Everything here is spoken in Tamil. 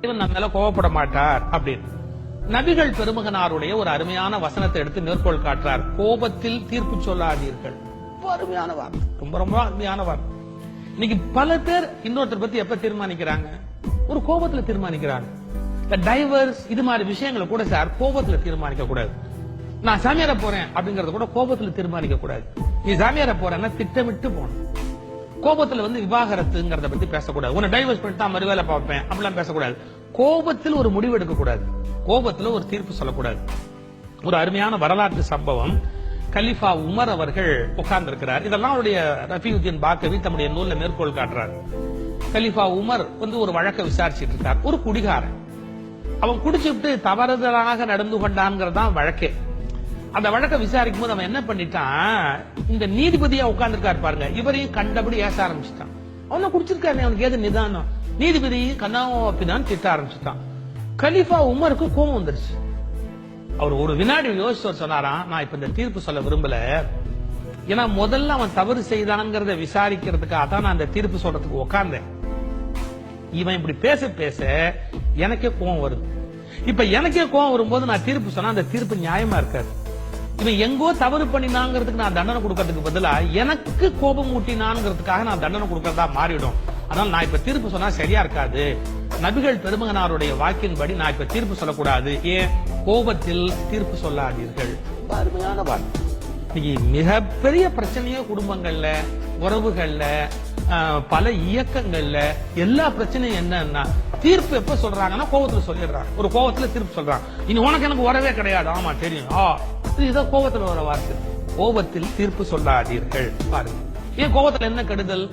இவன் நம்ம மேல கோவப்பட மாட்டார் அப்படின்னு. நபிகள் பெருமகனாருடைய ஒரு அருமையான வசனத்தை எடுத்து மேற்கோள் காட்டுறார். கோபத்தில் தீர்ப்பு சொல்லாதீர்கள். ரொம்ப அருமையான வார்த்தை, ரொம்ப ரொம்ப அருமையான வார்த்தை. இன்னைக்கு பல பேர் இன்னொருத்தர் பத்தி எப்ப தீர்மானிக்கிறாங்க? ஒரு கோபத்துல தீர்மானிக்கிறாங்க. டைவர்ஸ் இது மாதிரி விஷயங்களை கூட சார் கோபத்துல தீர்மானிக்க கூடாது. நான் சாமியார போறேன் அப்படிங்கறத கூட கோபத்துல தீர்மானிக்க கூடாது. நீ சாமியார போறேன்னா திட்டமிட்டு போகணும். கோபத்துல விவாகரத்துங்கிறத பத்தி பேசக்கூடாது. உன்னை டைவர்ஸ் பண்ணிட்டு மறுவேலை பார்ப்பேன் அப்படிலாம் பேசக்கூடாது. கோபத்தில் ஒரு முடிவு எடுக்க கூடாது. கோபத்துல ஒரு தீர்ப்பு சொல்லக்கூடாது. ஒரு அருமையான வரலாற்று சம்பவம். கலிஃபா உமர் அவர்கள் உட்கார்ந்து இருக்கிறார். இதெல்லாம் அவருடைய ரஃபீயுத்தீன் பாக்கவி தம்முடைய நூல்ல மேற்கோள் காட்டுறார். கலிஃபா உமர் ஒரு வழக்கை விசாரிச்சுட்டு இருக்கார். ஒரு குடிகாரன் அவன் குடிச்சுட்டு தவறுதலாக நடந்து கொண்டான்ங்கிறதான் வழக்கே. அந்த வழக்கை விசாரிக்கும் போது அவன் என்ன பண்ணிட்டான், இந்த நீதிபதியா உட்கார்ந்துருக்காரு பாருங்க, இவரையும் கண்டபடி ஏச ஆரம்பிச்சுட்டான். அவன குடிச்சிருக்காரு, அவனுக்கு ஏது நிதானம். நீதிபதி கண்ணாவோ அப்படிதான் திட்ட ஆரம்பிச்சுட்டான். கலிஃபா உமருக்கு கோபம் வந்துருச்சு. அவர் ஒரு வினாடி யோசிச்சு சொன்னாராம், நான் இப்ப இந்த தீர்ப்பு சொல்ல விரும்பல. ஏன்னா முதல்ல அவன் தவறு செய்தான்ங்கிறத விசாரிக்கிறதுக்காக தான் நான் அந்த தீர்ப்பு சொல்றதுக்கு உட்கார்ந்தேன். இவன் இப்படி பேச பேச எனக்கே கோபம் வருது. இப்ப எனக்கே கோபம் வரும்போது நான் தீர்ப்பு சொன்னா அந்த தீர்ப்பு நியாயமா இருக்காது. இவன் எங்கோ தவறு பண்ணினாங்கிறதுக்கு நான் தண்டனை கொடுக்கறதுக்கு பதிலா எனக்கு கோபம் ஊட்டினான்ங்கிறதுக்காக நான் தண்டனை கொடுக்கறதா மாறிடும். அதனால நான் இப்ப தீர்ப்பு சொன்னா சரியா இருக்காது. நபிகள் பெருமகனாருடைய வாக்கின்படி நான் இப்ப தீர்ப்பு சொல்லக்கூடாது. ஏன்? கோபத்தில் தீர்ப்பு சொல்லாதீர்கள். அருமையான வார்த்தை. மிகப்பெரிய பிரச்சனையே குடும்பங்கள்ல, உறவுகள்ல, பல இயக்கங்கள்ல எல்லா பிரச்சனையும் என்னன்னா தீர்ப்பு எப்ப சொல்றாங்கன்னா கோபத்துல சொல்லிடுறாங்க. ஒரு கோபத்துல தீர்ப்பு சொல்றாங்க. இனி உனக்கு எனக்கு உறவே கிடையாது. ஆமா தெரியும். இதுதான் கோபத்துல வர வார்த்தை. கோபத்தில் தீர்ப்பு சொல்லாதீர்கள். பாருங்க, ஏன் கோபத்துல என்ன கெடுதல்?